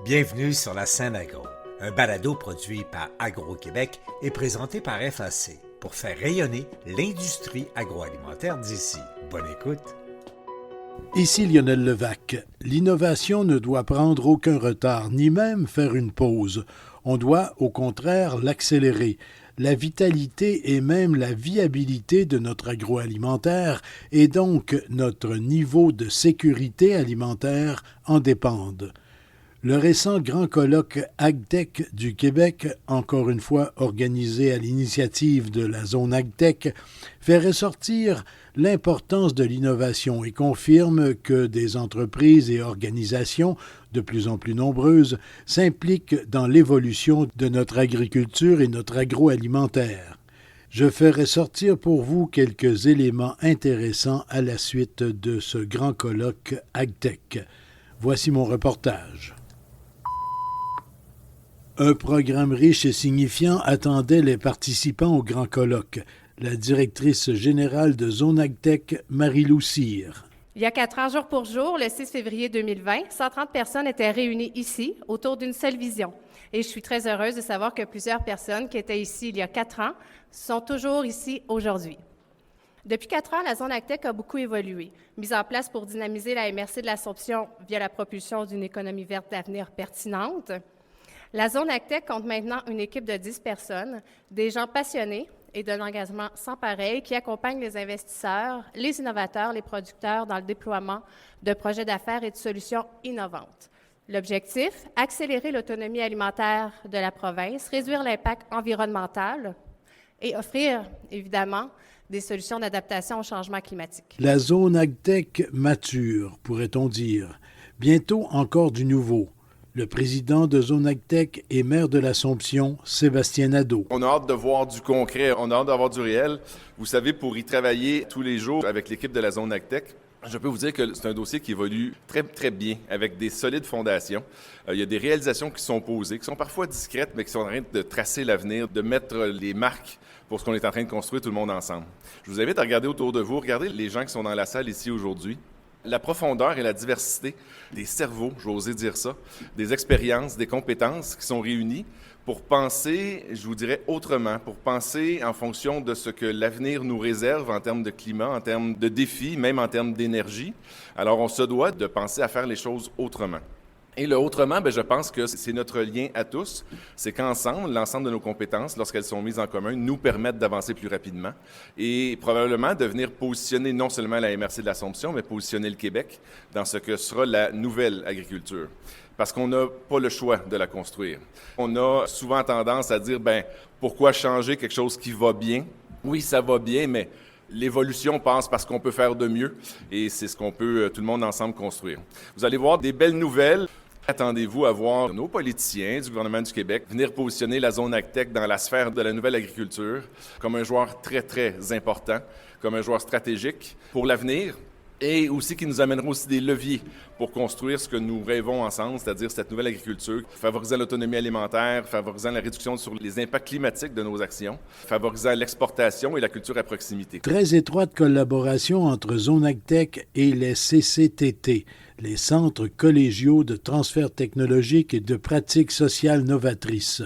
Bienvenue sur la scène agro, un balado produit par Agro-Québec et présenté par FAC pour faire rayonner l'industrie agroalimentaire d'ici. Bonne écoute. Ici Lionel Levac. L'innovation ne doit prendre aucun retard, ni même faire une pause. On doit, au contraire, l'accélérer. La vitalité et même la viabilité de notre agroalimentaire et donc notre niveau de sécurité alimentaire en dépendent. Le récent grand colloque AgTech du Québec, encore une fois organisé à l'initiative de la zone AgTech, fait ressortir l'importance de l'innovation et confirme que des entreprises et organisations, de plus en plus nombreuses, s'impliquent dans l'évolution de notre agriculture et notre agroalimentaire. Je fais ressortir pour vous quelques éléments intéressants à la suite de ce grand colloque AgTech. Voici mon reportage. Un programme riche et signifiant attendait les participants au grand colloque. La directrice générale de Zone AgTech, Marie-Lou Cyr. Il y a 4 ans, jour pour jour, le 6 février 2020, 130 personnes étaient réunies ici autour d'une seule vision. Et je suis très heureuse de savoir que plusieurs personnes qui étaient ici il y a 4 ans sont toujours ici aujourd'hui. Depuis 4 ans, la zone AgTech a beaucoup évolué. Mise en place pour dynamiser la MRC de l'Assomption via la propulsion d'une économie verte d'avenir pertinente. La zone AgTech compte maintenant une équipe de 10 personnes, des gens passionnés et d'un engagement sans pareil qui accompagnent les investisseurs, les innovateurs, les producteurs dans le déploiement de projets d'affaires et de solutions innovantes. L'objectif, accélérer l'autonomie alimentaire de la province, réduire l'impact environnemental et offrir, évidemment, des solutions d'adaptation au changement climatique. La zone AgTech mature, pourrait-on dire. Bientôt encore du nouveau. Le président de Zone AgTech et maire de l'Assomption, Sébastien Nadeau. On a hâte de voir du concret, on a hâte d'avoir du réel. Vous savez, pour y travailler tous les jours avec l'équipe de la Zone AgTech, je peux vous dire que c'est un dossier qui évolue très, très bien, avec des solides fondations. Il y a des réalisations qui sont posées, qui sont parfois discrètes, mais qui sont en train de tracer l'avenir, de mettre les marques pour ce qu'on est en train de construire tout le monde ensemble. Je vous invite à regarder autour de vous, regardez les gens qui sont dans la salle ici aujourd'hui. La profondeur et la diversité des cerveaux, je vais oser dire ça, des expériences, des compétences qui sont réunies pour penser, je vous dirais, autrement, pour penser en fonction de ce que l'avenir nous réserve en termes de climat, en termes de défis, même en termes d'énergie. Alors, on se doit de penser à faire les choses autrement. Et le autrement, je pense que c'est notre lien à tous. C'est qu'ensemble, l'ensemble de nos compétences, lorsqu'elles sont mises en commun, nous permettent d'avancer plus rapidement et probablement de venir positionner non seulement la MRC de l'Assomption, mais positionner le Québec dans ce que sera la nouvelle agriculture. Parce qu'on n'a pas le choix de la construire. On a souvent tendance à dire, pourquoi changer quelque chose qui va bien? Oui, ça va bien, mais l'évolution passe par ce qu'on peut faire de mieux et c'est ce qu'on peut, tout le monde ensemble, construire. Vous allez voir des belles nouvelles. Attendez-vous à voir nos politiciens du gouvernement du Québec venir positionner la zone AgTech dans la sphère de la nouvelle agriculture comme un joueur très, très important, comme un joueur stratégique pour l'avenir et aussi qui nous amènera aussi des leviers pour construire ce que nous rêvons ensemble, c'est-à-dire cette nouvelle agriculture, favorisant l'autonomie alimentaire, favorisant la réduction sur les impacts climatiques de nos actions, favorisant l'exportation et la culture à proximité. Très étroite collaboration entre Zone AgTech et les CCTT, les Centres collégiaux de transfert technologique et de pratiques sociales novatrices,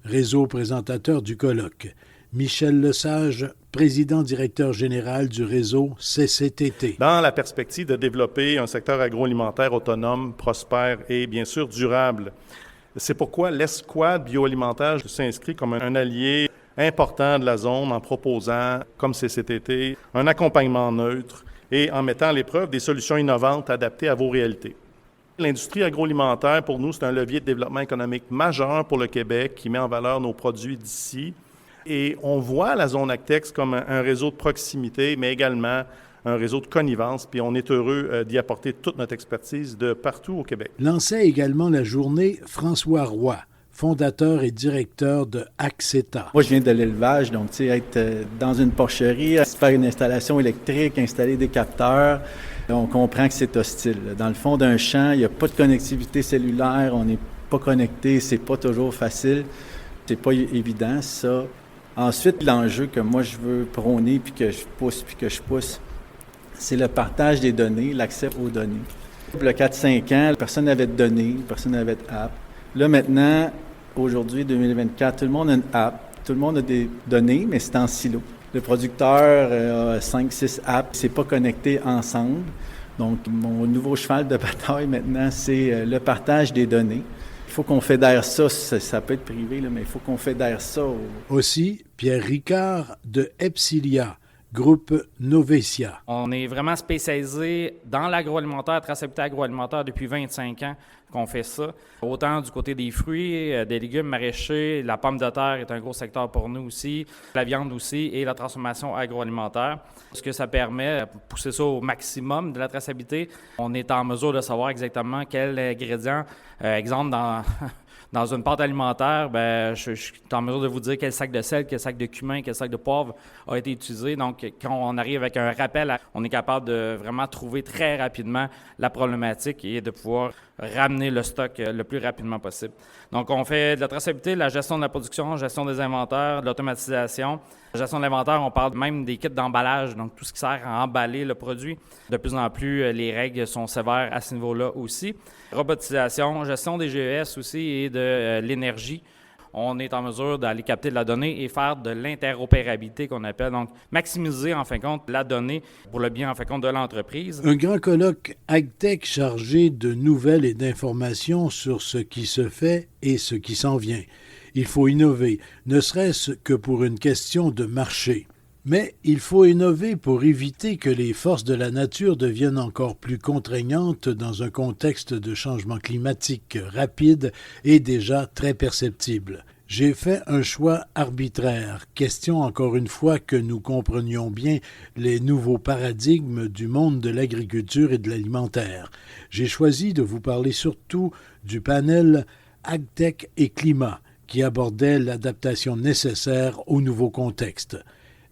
réseau présentateur du colloque. Michel Lesage, président-directeur général du réseau CCTT. Dans la perspective de développer un secteur agroalimentaire autonome, prospère et bien sûr durable. C'est pourquoi l'Escouade bioalimentaire s'inscrit comme un allié important de la zone en proposant, comme CCTT, un accompagnement neutre et en mettant à l'épreuve des solutions innovantes adaptées à vos réalités. L'industrie agroalimentaire, pour nous, c'est un levier de développement économique majeur pour le Québec qui met en valeur nos produits d'ici. Et on voit la zone AgTech comme un réseau de proximité, mais également un réseau de connivence, puis on est heureux d'y apporter toute notre expertise de partout au Québec. Lançait également la journée François Roy, fondateur et directeur de Acceta. Moi, je viens de l'élevage, donc être dans une porcherie, faire une installation électrique, installer des capteurs, on comprend que c'est hostile. Dans le fond d'un champ, il n'y a pas de connectivité cellulaire, on n'est pas connecté, c'est pas toujours facile, c'est pas évident, ça. Ensuite, l'enjeu que moi je veux prôner, puis que je pousse, c'est le partage des données, l'accès aux données. Il y a 4-5 ans, personne n'avait de données, personne n'avait d'app. Là, maintenant, aujourd'hui, 2024, tout le monde a une app, tout le monde a des données, mais c'est en silo. Le producteur a 5-6 apps, c'est pas connecté ensemble. Donc, mon nouveau cheval de bataille maintenant, c'est le partage des données. Il faut qu'on fédère ça, ça peut être privé, là, mais il faut qu'on fédère ça. Aussi, Pierre Ricard de Epsilia, groupe Novecia. On est vraiment spécialisé dans l'agroalimentaire, traçabilité agroalimentaire depuis 25 ans qu'on fait ça. Autant du côté des fruits, des légumes maraîchers, la pomme de terre est un gros secteur pour nous aussi, la viande aussi et la transformation agroalimentaire. Ce que ça permet, pousser ça au maximum de la traçabilité. On est en mesure de savoir exactement quel ingrédient, exemple dans une pâte alimentaire, je suis en mesure de vous dire quel sac de sel, quel sac de cumin, quel sac de poivre a été utilisé. Donc, quand on arrive avec un rappel, on est capable de vraiment trouver très rapidement la problématique et de pouvoir ramener le stock le plus rapidement possible. Donc, on fait de la traçabilité, la gestion de la production, gestion des inventaires, de l'automatisation. La gestion de l'inventaire, on parle même des kits d'emballage, donc tout ce qui sert à emballer le produit. De plus en plus, les règles sont sévères à ce niveau-là aussi. Robotisation, gestion des GES aussi et de l'énergie. On est en mesure d'aller capter de la donnée et faire de l'interopérabilité qu'on appelle, donc maximiser en fin de compte la donnée pour le bien en fin de compte de l'entreprise. Un grand colloque AgTech chargé de nouvelles et d'informations sur ce qui se fait et ce qui s'en vient. Il faut innover, ne serait-ce que pour une question de marché. Mais il faut innover pour éviter que les forces de la nature deviennent encore plus contraignantes dans un contexte de changement climatique rapide et déjà très perceptible. J'ai fait un choix arbitraire, question encore une fois que nous comprenions bien les nouveaux paradigmes du monde de l'agriculture et de l'alimentaire. J'ai choisi de vous parler surtout du panel AgTech et Climat, qui abordait l'adaptation nécessaire au nouveau contexte.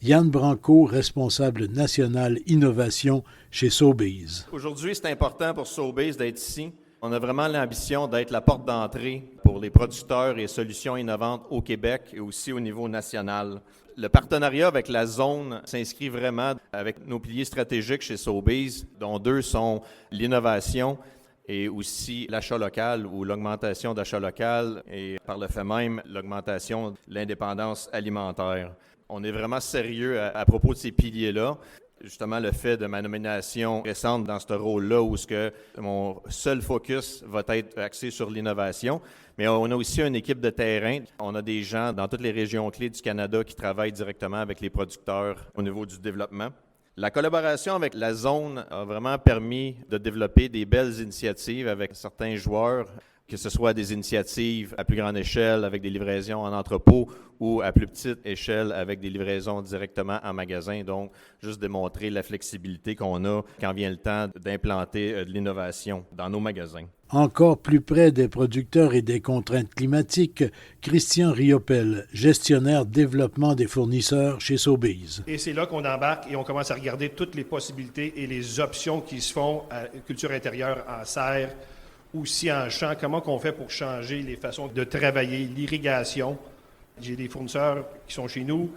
Yann Branco, responsable national innovation chez Sobeys. Aujourd'hui, c'est important pour Sobeys d'être ici. On a vraiment l'ambition d'être la porte d'entrée pour les producteurs et solutions innovantes au Québec et aussi au niveau national. Le partenariat avec la zone s'inscrit vraiment avec nos piliers stratégiques chez Sobeys, dont 2 sont l'innovation et aussi l'achat local ou l'augmentation d'achat local et par le fait même l'augmentation de l'indépendance alimentaire. On est vraiment sérieux à propos de ces piliers-là. Justement, le fait de ma nomination récente dans ce rôle-là où mon seul focus va être axé sur l'innovation. Mais on a aussi une équipe de terrain. On a des gens dans toutes les régions clés du Canada qui travaillent directement avec les producteurs au niveau du développement. La collaboration avec la zone a vraiment permis de développer des belles initiatives avec certains joueurs, que ce soit des initiatives à plus grande échelle avec des livraisons en entrepôt ou à plus petite échelle avec des livraisons directement en magasin. Donc, juste démontrer la flexibilité qu'on a quand vient le temps d'implanter de l'innovation dans nos magasins. Encore plus près des producteurs et des contraintes climatiques, Christian Riopel, gestionnaire développement des fournisseurs chez Sobeys. Et c'est là qu'on embarque et on commence à regarder toutes les possibilités et les options qui se font à culture intérieure en serre, aussi en champ, comment qu'on fait pour changer les façons de travailler, l'irrigation. J'ai des fournisseurs qui sont chez nous,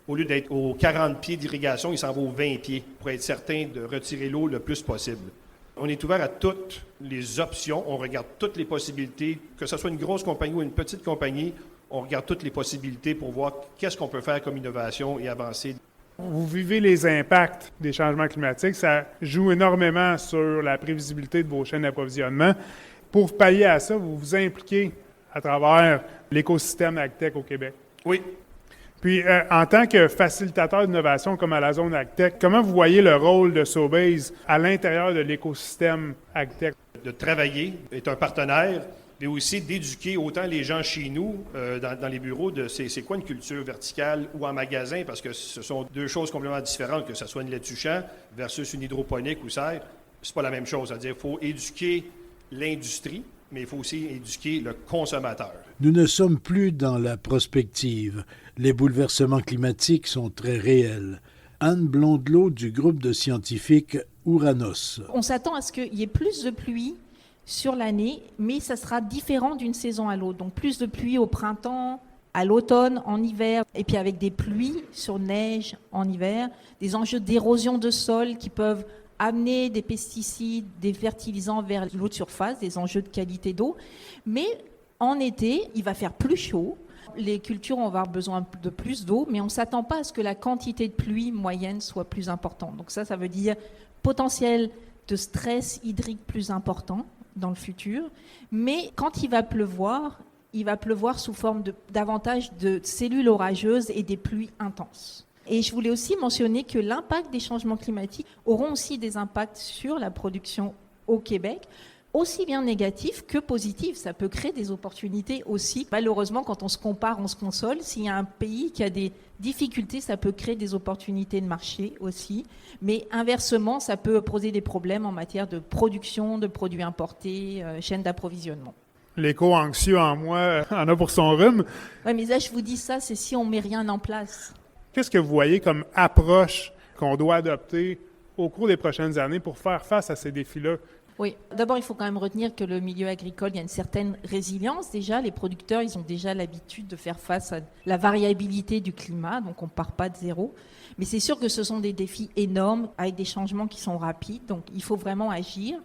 au lieu d'être aux 40 pieds d'irrigation, ils s'en vont aux 20 pieds pour être certain de retirer l'eau le plus possible. On est ouvert à toutes les options, on regarde toutes les possibilités, que ce soit une grosse compagnie ou une petite compagnie, on regarde toutes les possibilités pour voir qu'est-ce qu'on peut faire comme innovation et avancer. Vous vivez les impacts des changements climatiques. Ça joue énormément sur la prévisibilité de vos chaînes d'approvisionnement. Pour pallier à ça, vous vous impliquez à travers l'écosystème AgTech au Québec. Oui. Puis, en tant que facilitateur d'innovation comme à la zone AgTech, comment vous voyez le rôle de Sobeys à l'intérieur de l'écosystème AgTech? De travailler, être un partenaire, mais aussi d'éduquer autant les gens chez nous, dans les bureaux, de c'est quoi une culture verticale ou en magasin, parce que ce sont 2 choses complètement différentes, que ce soit une laitue champ versus une hydroponique ou serre. C'est pas la même chose. C'est-à-dire qu'il faut éduquer l'industrie, mais il faut aussi éduquer le consommateur. Nous ne sommes plus dans la prospective. Les bouleversements climatiques sont très réels. Anne Blondelot du groupe de scientifiques Ouranos. On s'attend à ce qu'il y ait plus de pluie sur l'année, mais ça sera différent d'une saison à l'autre. Donc plus de pluie au printemps, à l'automne, en hiver, et puis avec des pluies sur neige en hiver, des enjeux d'érosion de sol qui peuvent amener des pesticides, des fertilisants vers l'eau de surface, des enjeux de qualité d'eau. Mais en été, il va faire plus chaud. Les cultures vont avoir besoin de plus d'eau, mais on ne s'attend pas à ce que la quantité de pluie moyenne soit plus importante. Donc ça veut dire potentiel de stress hydrique plus important dans le futur. Mais quand il va pleuvoir sous forme davantage de cellules orageuses et des pluies intenses. Et je voulais aussi mentionner que l'impact des changements climatiques auront aussi des impacts sur la production au Québec, aussi bien négatifs que positifs. Ça peut créer des opportunités aussi. Malheureusement, quand on se compare, on se console. S'il y a un pays qui a des difficultés, ça peut créer des opportunités de marché aussi. Mais inversement, ça peut poser des problèmes en matière de production, de produits importés, chaîne d'approvisionnement. L'éco-anxieux en moi en a pour son rhume. Oui, mais là, je vous dis ça, c'est si on ne met rien en place. Qu'est-ce que vous voyez comme approche qu'on doit adopter au cours des prochaines années pour faire face à ces défis-là? Oui, d'abord, il faut quand même retenir que le milieu agricole, il y a une certaine résilience déjà. Les producteurs, ils ont déjà l'habitude de faire face à la variabilité du climat, donc on ne part pas de zéro. Mais c'est sûr que ce sont des défis énormes avec des changements qui sont rapides, donc il faut vraiment agir.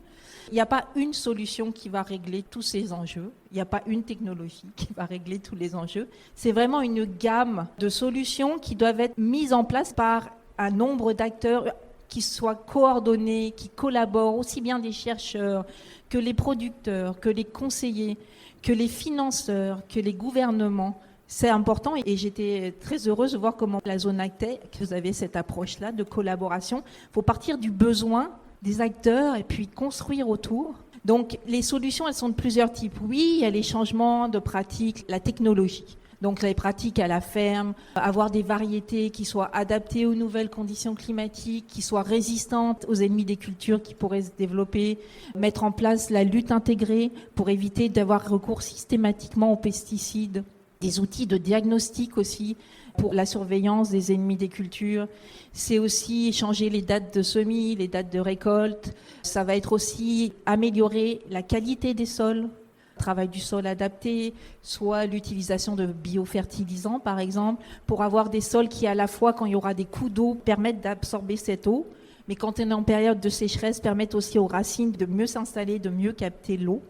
Il n'y a pas une solution qui va régler tous ces enjeux. Il n'y a pas une technologie qui va régler tous les enjeux. C'est vraiment une gamme de solutions qui doivent être mises en place par un nombre d'acteurs qui soient coordonnés, qui collaborent, aussi bien des chercheurs que les producteurs, que les conseillers, que les financeurs, que les gouvernements. C'est important et j'étais très heureuse de voir comment la zone AgTech, que vous avez cette approche-là de collaboration. Il faut partir du besoin des acteurs et puis construire autour. Donc les solutions, elles sont de plusieurs types. Oui, il y a les changements de pratiques, la technologie. Donc les pratiques à la ferme, avoir des variétés qui soient adaptées aux nouvelles conditions climatiques, qui soient résistantes aux ennemis des cultures qui pourraient se développer, mettre en place la lutte intégrée pour éviter d'avoir recours systématiquement aux pesticides, des outils de diagnostic aussi pour la surveillance des ennemis des cultures. C'est aussi changer les dates de semis, les dates de récolte. Ça va être aussi améliorer la qualité des sols, travail du sol adapté, soit l'utilisation de biofertilisants par exemple, pour avoir des sols qui à la fois quand il y aura des coups d'eau permettent d'absorber cette eau, mais quand on est en période de sécheresse permettent aussi aux racines de mieux s'installer, de mieux capter l'eau.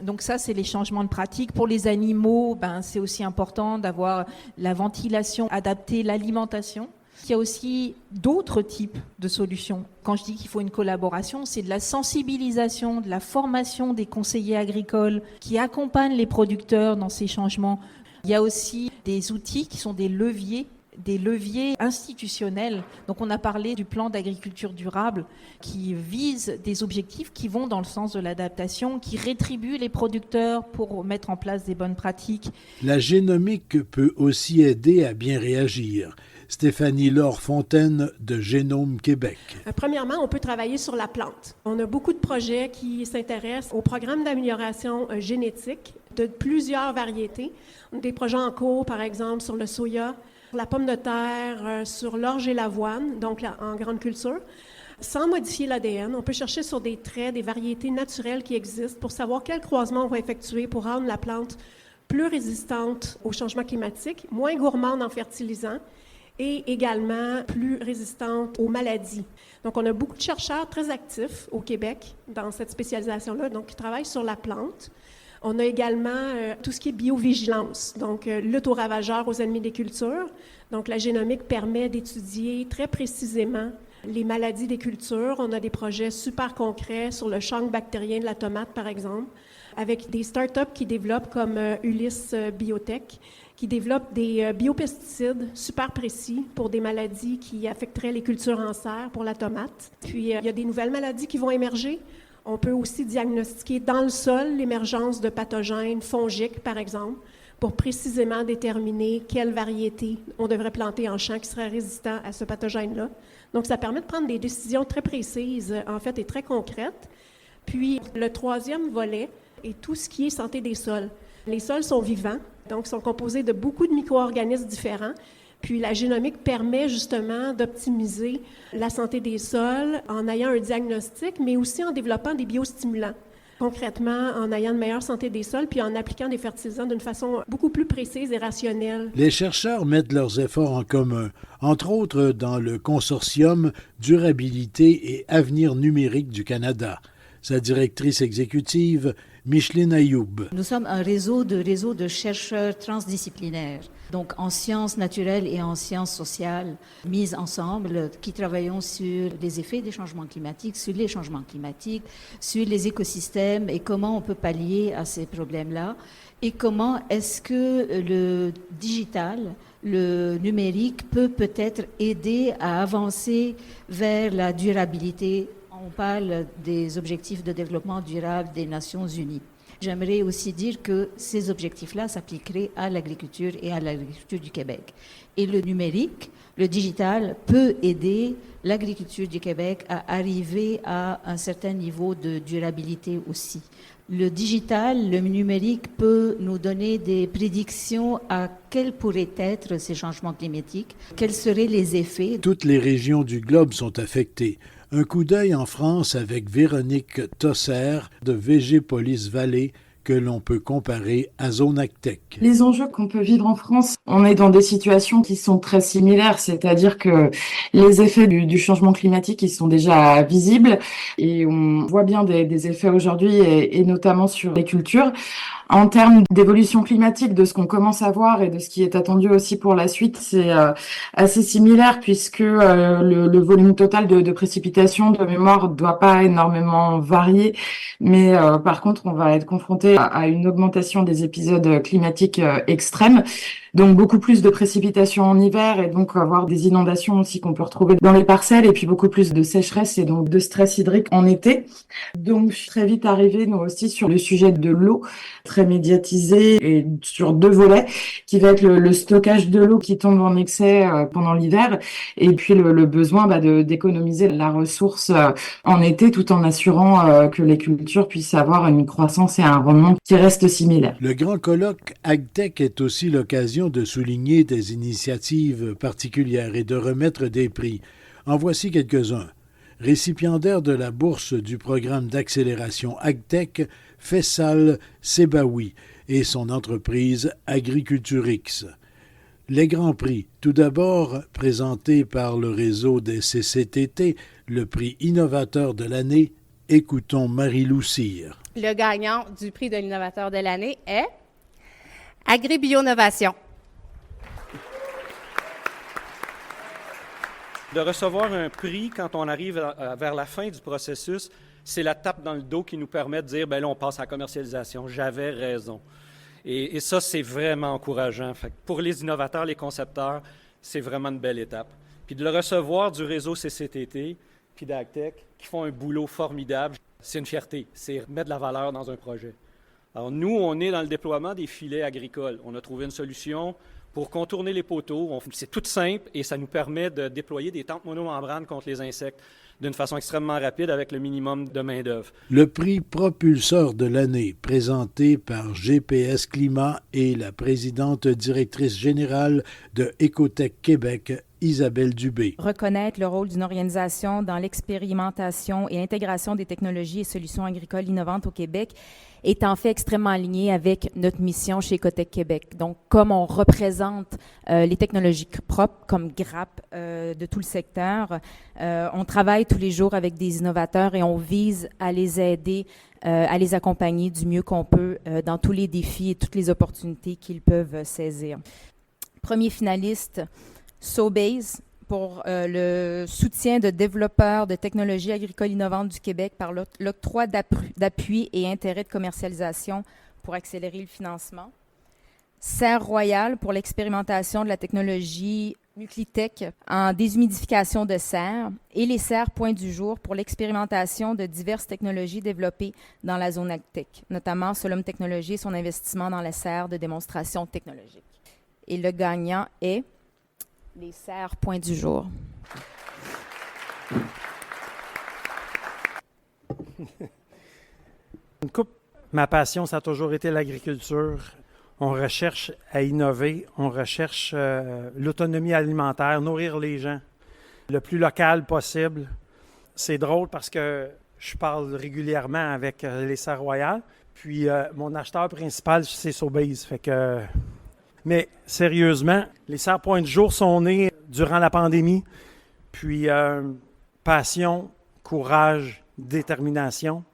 Donc ça, c'est les changements de pratique. Pour les animaux, c'est aussi important d'avoir la ventilation adaptée, l'alimentation. Il y a aussi d'autres types de solutions. Quand je dis qu'il faut une collaboration, c'est de la sensibilisation, de la formation des conseillers agricoles qui accompagnent les producteurs dans ces changements. Il y a aussi des outils qui sont des leviers institutionnels. Donc on a parlé du plan d'agriculture durable qui vise des objectifs qui vont dans le sens de l'adaptation, qui rétribuent les producteurs pour mettre en place des bonnes pratiques. La génomique peut aussi aider à bien réagir. Stéphanie Laure-Fontaine de Génome Québec. Premièrement, on peut travailler sur la plante. On a beaucoup de projets qui s'intéressent au programme d'amélioration génétique de plusieurs variétés. On a des projets en cours, par exemple, sur le soya, la pomme de terre, sur l'orge et l'avoine, donc en grande culture. Sans modifier l'ADN, on peut chercher sur des traits, des variétés naturelles qui existent pour savoir quel croisement on va effectuer pour rendre la plante plus résistante au changement climatique, moins gourmande en fertilisants et également plus résistante aux maladies. Donc, on a beaucoup de chercheurs très actifs au Québec dans cette spécialisation-là, donc qui travaillent sur la plante. On a également tout ce qui est biovigilance, donc lutte aux ravageurs, aux ennemis des cultures. Donc, la génomique permet d'étudier très précisément les maladies des cultures. On a des projets super concrets sur le chancre bactérien de la tomate, par exemple, avec des startups qui développent comme Ulysse Biotech, qui développent des biopesticides super précis pour des maladies qui affecteraient les cultures en serre pour la tomate. Puis, il y a des nouvelles maladies qui vont émerger. On peut aussi diagnostiquer dans le sol l'émergence de pathogènes fongiques, par exemple, pour précisément déterminer quelle variété on devrait planter en champ qui serait résistant à ce pathogène-là. Donc, ça permet de prendre des décisions très précises, en fait, et très concrètes. Puis, le troisième volet est tout ce qui est santé des sols. Les sols sont vivants, donc sont composés de beaucoup de micro-organismes différents. Puis la génomique permet justement d'optimiser la santé des sols en ayant un diagnostic, mais aussi en développant des biostimulants. concrètement en ayant une meilleure santé des sols puis en appliquant des fertilisants d'une façon beaucoup plus précise et rationnelle. Les chercheurs mettent leurs efforts en commun, entre autres dans le consortium Durabilité et Avenir numérique du Canada. Sa directrice exécutive, Micheline Ayoub. Nous sommes un réseau de chercheurs transdisciplinaires, donc en sciences naturelles et en sciences sociales, mises ensemble, qui travaillons sur les effets des changements climatiques, sur les changements climatiques, sur les écosystèmes et comment on peut pallier à ces problèmes-là, et comment est-ce que le digital, le numérique peut-être aider à avancer vers la durabilité. On parle des objectifs de développement durable des Nations unies. J'aimerais aussi dire que ces objectifs-là s'appliqueraient à l'agriculture et à l'agriculture du Québec. Et le numérique, le digital, peut aider l'agriculture du Québec à arriver à un certain niveau de durabilité aussi. Le digital, le numérique peut nous donner des prédictions à quels pourraient être ces changements climatiques, quels seraient les effets. Toutes les régions du globe sont affectées. Un coup d'œil en France avec Véronique Tosser de Végépolis Valley que l'on peut comparer à Zonactec. Les enjeux qu'on peut vivre en France, on est dans des situations qui sont très similaires, c'est-à-dire que les effets du changement climatique, ils sont déjà visibles et on voit bien des effets aujourd'hui et notamment sur les cultures. En termes d'évolution climatique, de ce qu'on commence à voir et de ce qui est attendu aussi pour la suite, c'est assez similaire puisque le volume total de précipitations de mémoire ne doit pas énormément varier, mais par contre, on va être confronté à une augmentation des épisodes climatiques extrêmes. Donc beaucoup plus de précipitations en hiver et donc avoir des inondations aussi qu'on peut retrouver dans les parcelles et puis beaucoup plus de sécheresse et donc de stress hydrique en été. Donc je suis très vite arrivée nous aussi sur le sujet de l'eau, très médiatisé et sur deux volets qui va être le stockage de l'eau qui tombe en excès pendant l'hiver et puis le besoin d'économiser la ressource en été tout en assurant que les cultures puissent avoir une croissance et un rendement qui restent similaires. Le grand colloque AgTech est aussi l'occasion de souligner des initiatives particulières et de remettre des prix. En voici quelques-uns. Récipiendaire de la bourse du programme d'accélération AgTech, Faisal Sebaoui et son entreprise Agriculturix. Les grands prix, tout d'abord présentés par le réseau des CCTT, le prix innovateur de l'année. Écoutons Marie-Lou Cyr. Le gagnant du prix de l'innovateur de l'année est Agribionovation. De recevoir un prix quand on arrive vers la fin du processus, c'est la tape dans le dos qui nous permet de dire, bien là, on passe à la commercialisation. J'avais raison. Et ça, c'est vraiment encourageant. Fait que pour les innovateurs, les concepteurs, c'est vraiment une belle étape. Puis de le recevoir du réseau CCTT, puis d'AgTech, qui font un boulot formidable, c'est une fierté. C'est mettre de la valeur dans un projet. Alors nous, on est dans le déploiement des filets agricoles. On a trouvé une solution pour contourner les poteaux. C'est tout simple et ça nous permet de déployer des tentes monomembranes contre les insectes d'une façon extrêmement rapide avec le minimum de main-d'œuvre. Le prix propulseur de l'année, présenté par GPS Climat et la présidente directrice générale de Écotech Québec, Isabelle Dubé. Reconnaître le rôle d'une organisation dans l'expérimentation et l'intégration des technologies et solutions agricoles innovantes au Québec est en fait extrêmement aligné avec notre mission chez Écotech Québec. Donc, comme on représente les technologies propres comme GRAP de tout le secteur, on travaille tous les jours avec des innovateurs et on vise à les aider, à les accompagner du mieux qu'on peut dans tous les défis et toutes les opportunités qu'ils peuvent saisir. Premier finaliste, Sobase, pour le soutien de développeurs de technologies agricoles innovantes du Québec par l'octroi d'appui et intérêts de commercialisation pour accélérer le financement. Serre Royale pour l'expérimentation de la technologie Nuclitech en déshumidification de serre et les serres Point du Jour pour l'expérimentation de diverses technologies développées dans la zone AgTech, notamment Solum Technologies et son investissement dans la serre de démonstration technologique. Et le gagnant est les serres Point du Jour. Une coupe, ma passion, ça a toujours été l'agriculture. On recherche à innover, on recherche l'autonomie alimentaire, nourrir les gens le plus local possible. C'est drôle parce que Je parle régulièrement avec les Serres Royales. Puis mon acheteur principal, c'est Sobeys. Mais sérieusement, les Serres Pointe-du-Jour sont nés durant la pandémie. Puis passion, courage, détermination.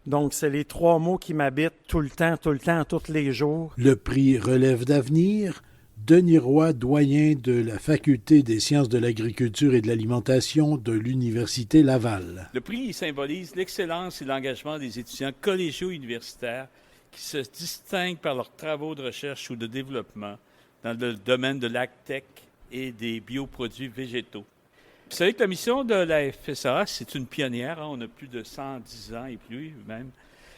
Donc, c'est les 3 mots qui m'habitent tout le temps, tous les jours. Le prix Relève d'avenir, Denis Roy, doyen de la Faculté des sciences de l'agriculture et de l'alimentation de l'Université Laval. Le prix symbolise l'excellence et l'engagement des étudiants collégiaux universitaires qui se distinguent par leurs travaux de recherche ou de développement dans le domaine de l'agtech et des bioproduits végétaux. Vous savez que la mission de la FSA, c'est une pionnière, on a plus de 110 ans et plus même,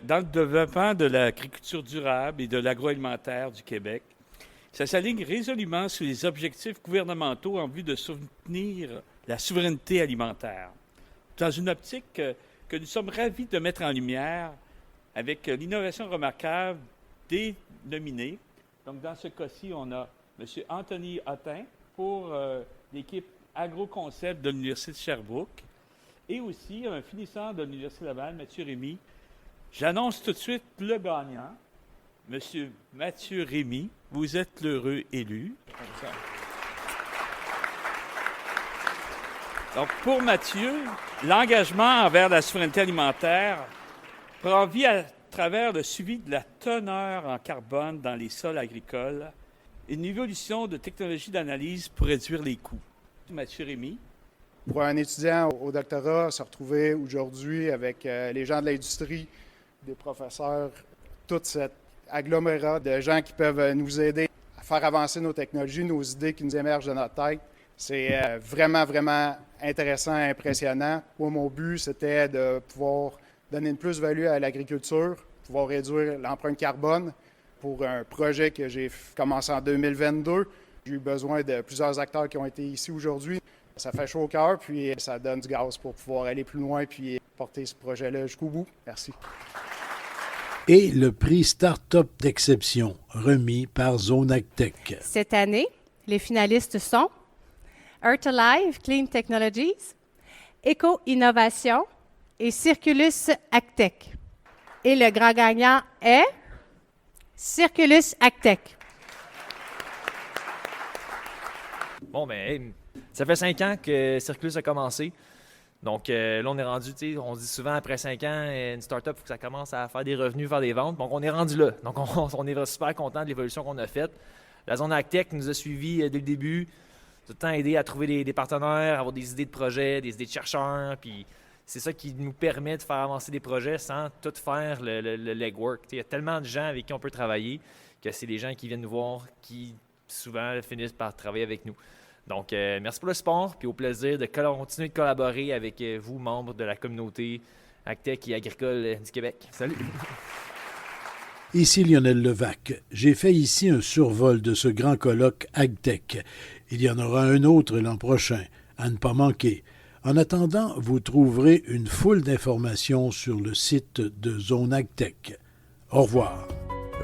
dans le développement de l'agriculture durable et de l'agroalimentaire du Québec. Ça s'aligne résolument sur les objectifs gouvernementaux en vue de soutenir la souveraineté alimentaire. Dans une optique que nous sommes ravis de mettre en lumière avec l'innovation remarquable des nominés. Donc, dans ce cas-ci, on a M. Anthony Hottin pour l'équipe AgroConcept de l'Université de Sherbrooke et aussi un finissant de l'Université Laval, Mathieu Rémy. J'annonce tout de suite le gagnant, M. Mathieu Rémy. Vous êtes l'heureux élu. Donc, pour Mathieu, l'engagement envers la souveraineté alimentaire prend vie à travers le suivi de la teneur en carbone dans les sols agricoles et une évolution de technologies d'analyse pour réduire les coûts. Mathieu Rémy. Pour un étudiant au doctorat, se retrouver aujourd'hui avec les gens de l'industrie, des professeurs, toute cette agglomérat de gens qui peuvent nous aider à faire avancer nos technologies, nos idées qui nous émergent de notre tête, c'est vraiment, vraiment intéressant et impressionnant. Moi, mon but, c'était de pouvoir donner une plus-value à l'agriculture, pouvoir réduire l'empreinte carbone pour un projet que j'ai commencé en 2022. J'ai eu besoin de plusieurs acteurs qui ont été ici aujourd'hui. Ça fait chaud au cœur, puis ça donne du gaz pour pouvoir aller plus loin puis porter ce projet-là jusqu'au bout. Merci. Et le prix Start-up d'exception, remis par Zone AgTech. Cette année, les finalistes sont Earth Alive Clean Technologies, Eco Innovation et Circulus AgTech. Et le grand gagnant est Circulus AgTech. Bon, ben, ça fait 5 ans que Circulus a commencé. Donc là, on est rendu, tu sais, on se dit souvent après 5 ans, une start-up, il faut que ça commence à faire des revenus, faire des ventes. Donc on est rendu là. Donc on est super content de l'évolution qu'on a faite. La zone AgTech nous a suivis dès le début, tout le temps aidé à trouver des partenaires, avoir des idées de projets, des idées de chercheurs. Puis c'est ça qui nous permet de faire avancer des projets sans tout faire le legwork. Il y a tellement de gens avec qui on peut travailler que c'est des gens qui viennent nous voir qui souvent finissent par travailler avec nous. Donc, merci pour le support, puis au plaisir de continuer de collaborer avec vous, membres de la communauté AgTech et agricole du Québec. Salut! Ici Lionel Levac. J'ai fait ici un survol de ce grand colloque AgTech. Il y en aura un autre l'an prochain, à ne pas manquer. En attendant, vous trouverez une foule d'informations sur le site de Zone AgTech. Au revoir.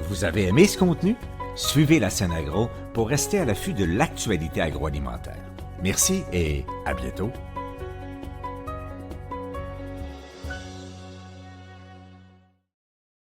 Vous avez aimé ce contenu? Suivez la scène agro pour rester à l'affût de l'actualité agroalimentaire. Merci et à bientôt.